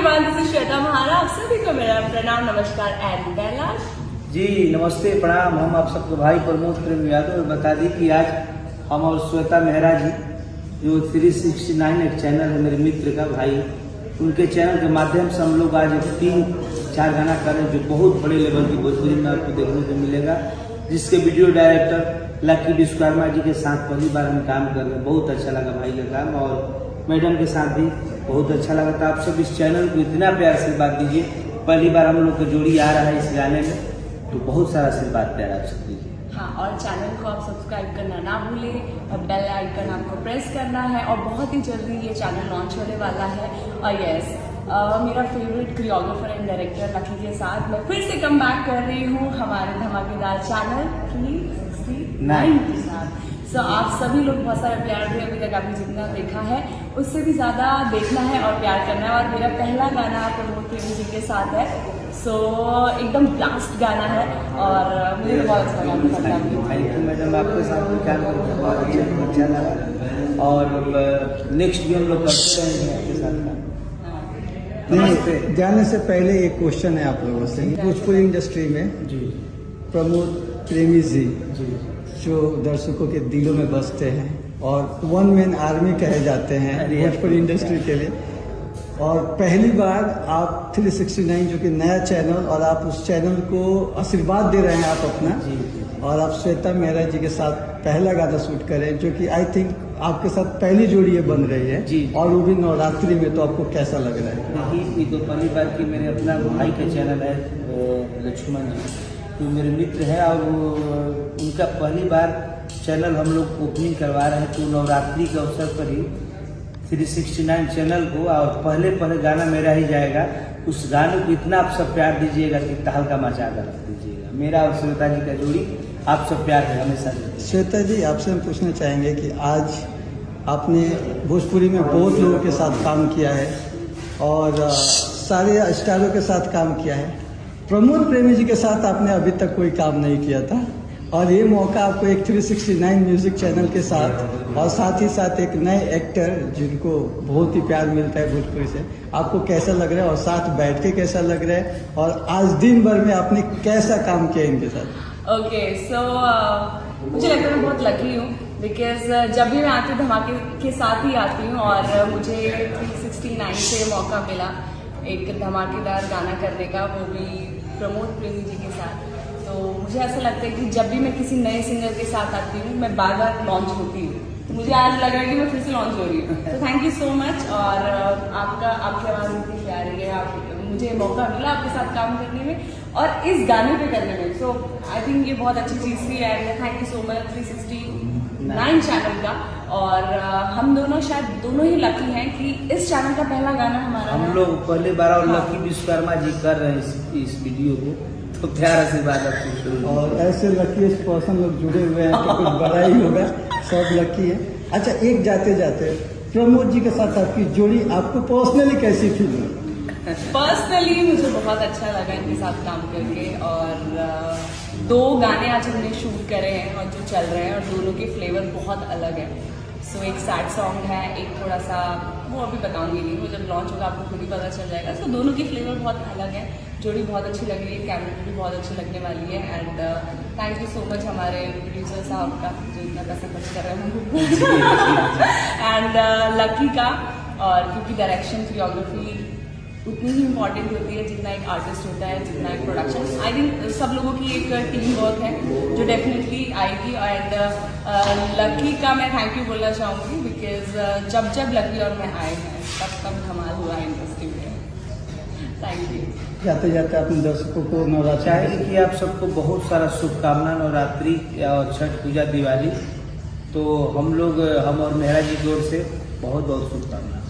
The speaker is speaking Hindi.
एवरीवन, दिस इज श्वेता महारा। आप सभी को मेरा प्रणाम, नमस्कार एंड कैलाश जी नमस्ते, प्रणाम। हम आप सबको भाई प्रमोद प्रेम यादव बता दी कि आज हम और श्वेता मेहरा जी जो 369 एक चैनल है मेरे मित्र का भाई, उनके चैनल के माध्यम से हम लोग आज 3-4 गाना कर रहे हैं जो बहुत बड़े लेवल की भोजपुरी में आपको देखने को मिलेगा, जिसके video director lucky Vishwakarma ji के साथ पहली बार हम काम कर रहे हैं। बहुत अच्छा लगा भाई का काम, और मैडम के साथ भी बहुत अच्छा लगा। तो आप सब इस चैनल को इतना प्यार से बात दीजिए। पहली बार हम लोग का जोड़ी आ रहा है इस गाने में, तो बहुत सारा आशीर्वाद प्यार आप सब दीजिए। हाँ, और चैनल को आप सब्सक्राइब करना ना भूलें और बेल आइकन आपको प्रेस करना है। और बहुत ही जल्दी ये चैनल लॉन्च होने वाला है। और यस, मेरा favourite choreographer and director lucky के साथ मैं फिर से कम बैक कर रही हूँ हमारे धमाकेदार चैनल 369 के साथ। सो आप सभी लोग बहुत सारा प्यार दिए, अभी तक आपने जितना देखा है उससे भी ज़्यादा देखना है और प्यार करना है। और मेरा पहला गाना प्रमोद प्रेमी जी के साथ है, सो एकदम ब्लास्ट गाना है और मुझे बहुत अच्छा लगा। थैंक यू मैडम, आपके साथ भी काम करके बहुत अच्छा लगा, और नेक्स्ट भी हम लोग करते रहेंगे आपके साथ काम। नहीं, जाने से पहले एक क्वेश्चन है आप लोगों से। भोजपुरी इंडस्ट्री में जी प्रमोद प्रेमी जी जी जो दर्शकों के दिलों में बसते हैं और वन मैन आर्मी कहे जाते हैं भोजपुरी इंडस्ट्री के लिए, और पहली बार आप 369 जो कि नया चैनल, और आप उस चैनल को आशीर्वाद दे रहे हैं आप अपना, और आप श्वेता मेहरा जी के साथ पहला गाना शूट करें जो कि आई थिंक आपके साथ पहली जोड़ी ये बन रही है जी, और वो भी नवरात्रि में। तो आपको कैसा लग रहा है? ये तो पहली बार कि मेरे अपना भाई का चैनल है लक्ष्मण जी, तो मेरे मित्र हैं, और उनका पहली बार चैनल हम लोग ओपनिंग करवा रहे हैं। तो नवरात्रि के अवसर पर ही 369 चैनल को, और पहले गाना मेरा ही जाएगा। उस गाने को इतना आप सब प्यार दीजिएगा कि तहलका मचा कर रख दीजिएगा। मेरा और श्वेता जी का जोड़ी आप सब प्यार है हमेशा। श्वेता जी, आपसे हम पूछना चाहेंगे कि आज आपने भोजपुरी में बहुत लोगों के साथ काम किया है और सारे स्टारों के साथ काम किया है। प्रमोद प्रेमी जी के साथ आपने अभी तक कोई काम नहीं किया था, और ये मौका आपको एक 369 म्यूजिक चैनल के साथ, और साथ ही साथ एक नए एक्टर जिनको बहुत ही प्यार मिलता है भोजपुरी से, आपको कैसा लग रहा है और साथ बैठ के कैसा लग रहा है, और आज दिन भर में आपने कैसा काम किया इनके साथ? ओके, सो मुझे लगता है मैं बहुत लकी हूँ, बिकॉज जब भी मैं आती हूँ धमाके के साथ ही आती हूँ, और मुझे 369 से मौका मिला एक धमाकेदार गाना करने का, वो भी प्रमोद प्रेमी जी के साथ। तो मुझे ऐसा लगता है कि जब भी मैं किसी नए सिंगर के साथ आती हूँ मैं बार बार लॉन्च होती हूँ, तो मुझे आज लग रहा है कि मैं फिर से लॉन्च हो रही हूँ। तो थैंक यू सो मच, और आपकी आवाज़ इतनी प्यारी है, मुझे मौका मिला आपके साथ काम करने में और इस गाने पे करने में। सो आई थिंक ये बहुत अच्छी चीज़ थी, and thank you so much 369 channel का। और हम दोनों शायद दोनों ही लकी हैं कि इस चैनल का पहला गाना हमारा हम लोग पहले बार, और लकी विश्वकर्मा जी कर रहे हैं इस वीडियो को, तो प्यार आशीर्वाद आपको। और ऐसे लकीस्ट पर्सन लोग जुड़े हुए हैं तो कुछ बड़ा ही होगा, सब लकी है। अच्छा, एक जाते जाते प्रमोद जी के साथ आपकी जोड़ी आपको पर्सनली कैसी फील हुई? पर्सनली मुझे बहुत अच्छा लगा इनके साथ काम करके, और 2 गाने आज हमने शूट करे हैं और जो चल रहे हैं, और दोनों के फ्लेवर बहुत अलग है। सो एक सैड सॉन्ग है, एक थोड़ा सा, वो अभी बताऊंगी नहीं, वो जब लॉन्च होगा आपको खुद ही पता चल जाएगा। सो दोनों की फ्लेवर बहुत अलग है, जोड़ी बहुत अच्छी लग रही है, कैमरे भी बहुत अच्छी लगने वाली है। And thank you so much हमारे प्रोड्यूसर साहब का जो इतना पैसा खर्च कर रहे हैं एंड लकी का, और क्योंकि डायरेक्शन कोरियोग्राफी उतनी ही इम्पॉर्टेंट होती है जितना एक आर्टिस्ट होता है, जितना एक प्रोडक्शन। आई थिंक सब लोगों की एक टीम वर्क है जो डेफिनेटली आएगी। एंड लकी का मैं थैंक यू बोलना चाहूँगी, बिकॉज जब लकी और मैं आए हैं तब धमाल हुआ है इंडस्ट्री में। Thank you. जाते जाते अपने दर्शकों को नवरात्रि चाहेंगे कि आप सबको बहुत सारा शुभकामना, नवरात्रि और छठ पूजा, दिवाली। तो हम और मेहरा जी की ओर से बहुत बहुत शुभकामना।